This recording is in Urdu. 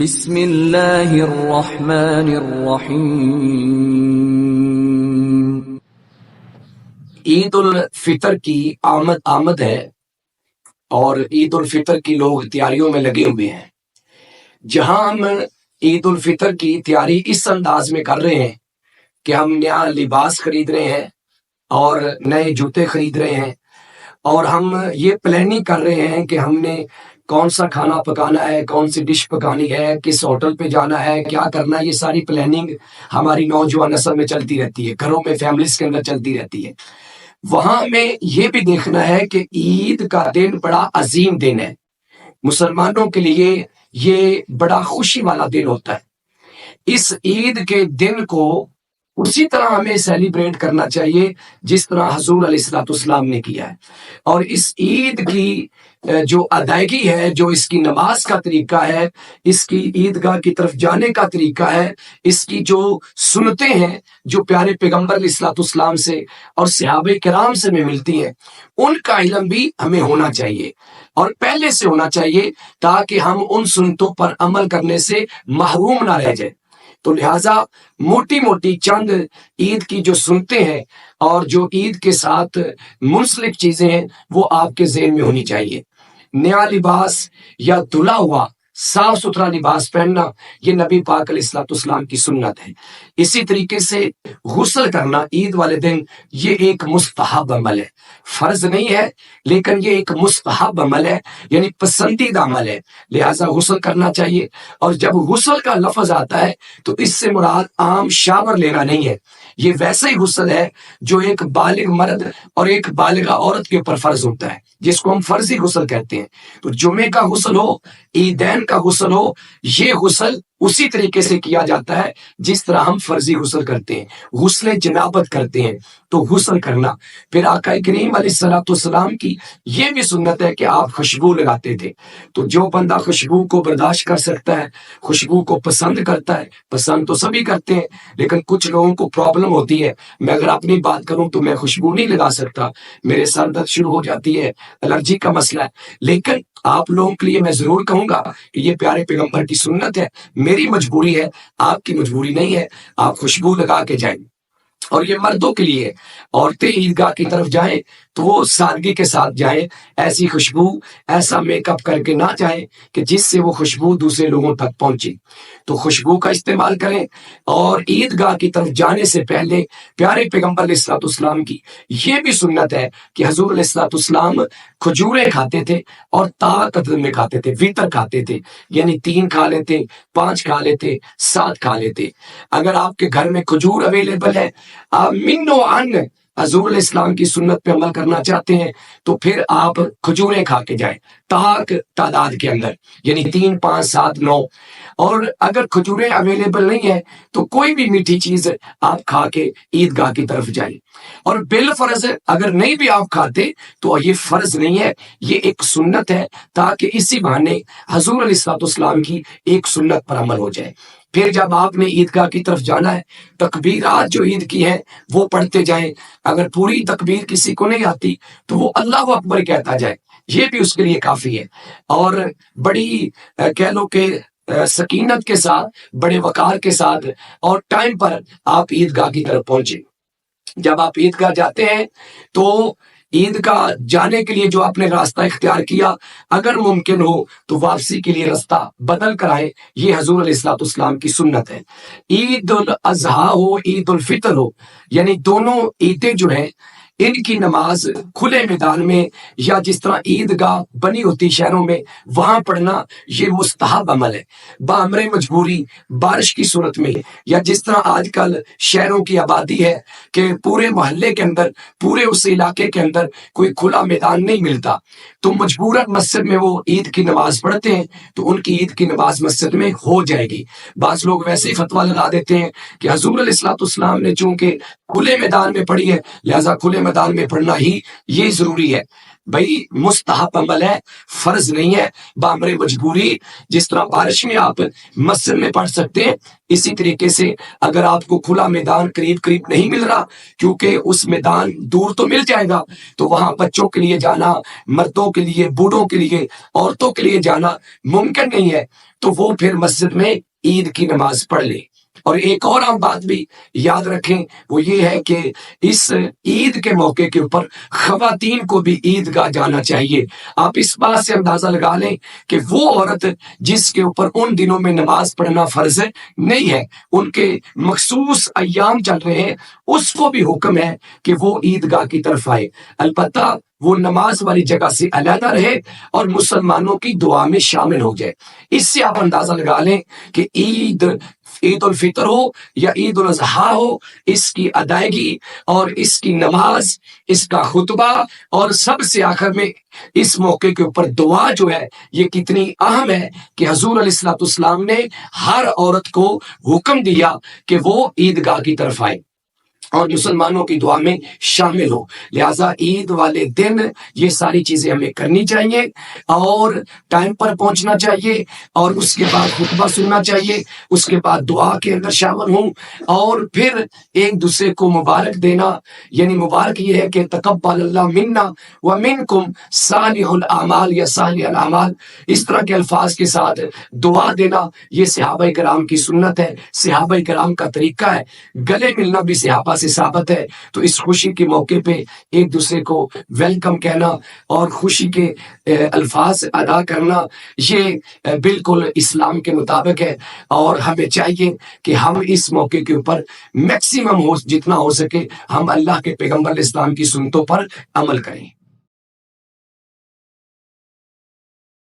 بسم اللہ الرحمن الرحیم۔ عید الفطر کی آمد ہے اور عید الفطر کی لوگ تیاریوں میں لگے ہوئے ہیں۔ جہاں ہم عید الفطر کی تیاری اس انداز میں کر رہے ہیں کہ ہم نیا لباس خرید رہے ہیں اور نئے جوتے خرید رہے ہیں، اور ہم یہ پلاننگ کر رہے ہیں کہ ہم نے کون سا کھانا پکانا ہے، کون سی ڈش پکانی ہے، کس ہوٹل پہ جانا ہے، کیا کرنا ہے، یہ ساری پلاننگ ہماری نوجوان نسل میں چلتی رہتی ہے، گھروں میں فیملیز کے اندر چلتی رہتی ہے۔ وہاں ہمیں یہ بھی دیکھنا ہے کہ عید کا دن بڑا عظیم دن ہے، مسلمانوں کے لیے یہ بڑا خوشی والا دن ہوتا ہے۔ اس عید کے دن کو اسی طرح ہمیں سیلیبریٹ کرنا چاہیے جس طرح حضور علیہ السلام نے کیا ہے، اور اس عید کی جو ادائیگی ہے، جو اس کی نماز کا طریقہ ہے، اس کی عیدگاہ کی طرف جانے کا طریقہ ہے، اس کی جو سنتیں ہیں جو پیارے پیغمبر علیہ السلام سے اور صحابہ کرام سے میں ملتی ہیں، ان کا علم بھی ہمیں ہونا چاہیے اور پہلے سے ہونا چاہیے تاکہ ہم ان سنتوں پر عمل کرنے سے محروم نہ رہ جائیں۔ تو لہٰذا موٹی موٹی چند عید کی جو سنتیں ہیں اور جو عید کے ساتھ منسلک چیزیں ہیں وہ آپ کے ذہن میں ہونی چاہیے۔ نیا لباس یا دھلا ہوا صاف ستھرا لباس پہننا یہ نبی پاک علیہ السلام کی سنت ہے۔ اسی طریقے سے غسل کرنا عید والے دن یہ ایک مستحب عمل ہے، فرض نہیں ہے لیکن یہ ایک مستحب عمل ہے، یعنی پسندیدہ عمل ہے، لہٰذا غسل کرنا چاہیے۔ اور جب غسل کا لفظ آتا ہے تو اس سے مراد عام شاور لینا نہیں ہے، یہ ویسا ہی غسل ہے جو ایک بالغ مرد اور ایک بالغہ عورت کے اوپر فرض ہوتا ہے، جس کو ہم فرضی غسل کہتے ہیں۔ تو جمعے کا غسل ہو، عیدین کا غسل ہو، یہ غسل اسی طریقے سے کیا جاتا ہے جس طرح ہم فرضی غسل کرتے ہیں، غسل جنابت کرتے ہیں۔ تو غسل کرنا، پھر آقا کریم علیہ السلام کی یہ بھی سنت ہے کہ آپ خوشبو لگاتے تھے۔ تو جو بندہ خوشبو کو برداشت کر سکتا ہے، خوشبو کو پسند کرتا ہے، پسند تو سبھی کرتے ہیں لیکن کچھ لوگوں کو پرابلم ہوتی ہے۔ میں اگر اپنی بات کروں تو میں خوشبو نہیں لگا سکتا، میرے سر درد شروع ہو جاتی ہے، الرجی کا مسئلہ ہے۔ لیکن آپ لوگوں کے لیے میں ضرور کہوں گا کہ یہ پیارے پیغمبر کی سنت ہے، میری مجبوری ہے، آپ کی مجبوری نہیں ہے، آپ خوشبو لگا کے جائیں۔ اور یہ مردوں کے لیے، عورتیں عیدگاہ کی طرف جائیں تو وہ سادگی کے ساتھ جائیں، ایسی خوشبو، ایسا میک اپ کر کے نہ جائیں کہ جس سے وہ خوشبو دوسرے لوگوں تک پہنچے۔ تو خوشبو کا استعمال کریں، اور عیدگاہ کی طرف جانے سے پہلے پیارے پیغمبر علیہ السلام کی یہ بھی سنت ہے کہ حضور علیہ السلام کھجوریں کھاتے تھے اور طاقت میں کھاتے تھے، وطر کھاتے تھے، یعنی 3 کھا لیتے، 5 کھا لیتے، 7 کھا لیتے۔ اگر آپ کے گھر میں کھجور اویلیبل ہے، آپ منو ان حضور علیہ السلام کی سنت پہ عمل کرنا چاہتے ہیں تو پھر آپ کھجوریں کھا کے جائیں تعداد کے اندر، یعنی 3، 5، 7، 9۔ اور اگر کھجوریں اویلیبل نہیں ہے تو کوئی بھی میٹھی چیز آپ کھا کے عیدگاہ کی طرف جائیں۔ اور بالفرض اگر نہیں بھی آپ کھاتے تو یہ فرض نہیں ہے، یہ ایک سنت ہے تاکہ اسی بہانے حضور علیہ السلام کی ایک سنت پر عمل ہو جائے۔ پھر جب آپ نے عیدگاہ کی طرف جانا ہے، تکبیرات جو عید کی ہیں وہ پڑھتے جائیں۔ اگر پوری تکبیر کسی کو نہیں آتی تو وہ اللہ اکبر کہتا جائے، یہ بھی اس کے لیے کافی ہے۔ اور بڑی کہہ لو کہ سکینت کے ساتھ، بڑے وقار کے ساتھ اور ٹائم پر آپ عیدگاہ کی طرف پہنچے۔ جب آپ عیدگاہ جاتے ہیں تو عیدگاہ جانے کے لیے جو آپ نے راستہ اختیار کیا، اگر ممکن ہو تو واپسی کے لیے راستہ بدل کر آئے، یہ حضور علیہ السلام کی سنت ہے۔ عید الاضحیٰ ہو، عید الفطر ہو، یعنی دونوں عیدیں جو ہیں ان کی نماز کھلے میدان میں یا جس طرح عیدگاہ بنی ہوتی شہروں میں وہاں پڑھنا یہ مستحب عمل ہے۔ بامر مجبوری، بارش کی صورت میں، یا جس طرح آج کل شہروں کی آبادی ہے کہ پورے محلے کے اندر، پورے اس علاقے کے اندر کوئی کھلا میدان نہیں ملتا، تو مجبوراً مسجد میں وہ عید کی نماز پڑھتے ہیں تو ان کی عید کی نماز مسجد میں ہو جائے گی۔ بعض لوگ ویسے ہی فتویٰ لگا دیتے ہیں کہ حضور علیہ السلام نے چونکہ کھلے میدان میں پڑھی ہے لہٰذا کھلے میدان میں پڑھنا ہی یہ ضروری ہے۔ بھائی مستحب عمل ہے، فرض نہیں ہے، بامر مجبوری۔ جس طرح بارش میں آپ مسجد میں پڑھ سکتے ہیں، اسی طریقے سے اگر آپ کو کھلا میدان قریب نہیں مل رہا، کیونکہ اس میدان دور تو مل جائے گا، تو وہاں بچوں کے لیے جانا، مردوں کے لیے، بوڑھوں کے لیے، عورتوں کے لیے جانا ممکن نہیں ہے، تو وہ پھر مسجد میں عید کی نماز پڑھ لے۔ اور ایک اور عام بات بھی یاد رکھیں، وہ یہ ہے کہ اس عید کے موقع کے اوپر خواتین کو بھی عید گاہ جانا چاہیے۔ آپ اس بات سے اندازہ لگا لیں کہ وہ عورت جس کے اوپر ان دنوں میں نماز پڑھنا فرض نہیں ہے، ان کے مخصوص ایام چل رہے ہیں، اس کو بھی حکم ہے کہ وہ عید گاہ کی طرف آئے، البتہ وہ نماز والی جگہ سے علیحدہ رہے اور مسلمانوں کی دعا میں شامل ہو جائے۔ اس سے آپ اندازہ لگا لیں کہ عید الفطر ہو یا عید الاضحیٰ ہو، اس کی ادائیگی اور اس کی نماز، اس کا خطبہ، اور سب سے آخر میں اس موقع کے اوپر دعا جو ہے، یہ کتنی اہم ہے کہ حضور علیہ الصلوۃ والسلام نے ہر عورت کو حکم دیا کہ وہ عید گاہ کی طرف آئے اور مسلمانوں کی دعا میں شامل ہو۔ لہٰذا عید والے دن یہ ساری چیزیں ہمیں کرنی چاہیے، اور ٹائم پر پہنچنا چاہیے، اور اس کے بعد خطبہ سننا چاہیے، اس کے بعد دعا کے اندر شامل ہوں، اور پھر ایک دوسرے کو مبارک دینا۔ یعنی مبارک یہ ہے کہ تقبل اللہ منا ومنکم صالح الاعمال یا صالح الاعمال، اس طرح کے الفاظ کے ساتھ دعا دینا، یہ صحابہ کرام کی سنت ہے، صحابہ کرام کا طریقہ ہے۔ گلے ملنا بھی صحابہ سے ثابت ہے۔ تو اس خوشی کے موقع پہ ایک دوسرے کو ویلکم کہنا اور خوشی کے الفاظ ادا کرنا، یہ بالکل اسلام کے مطابق ہے، اور ہمیں چاہیے کہ ہم اس موقع کے اوپر میکسیمم جتنا ہو سکے ہم اللہ کے پیغمبر اسلام کی سنتوں پر عمل کریں۔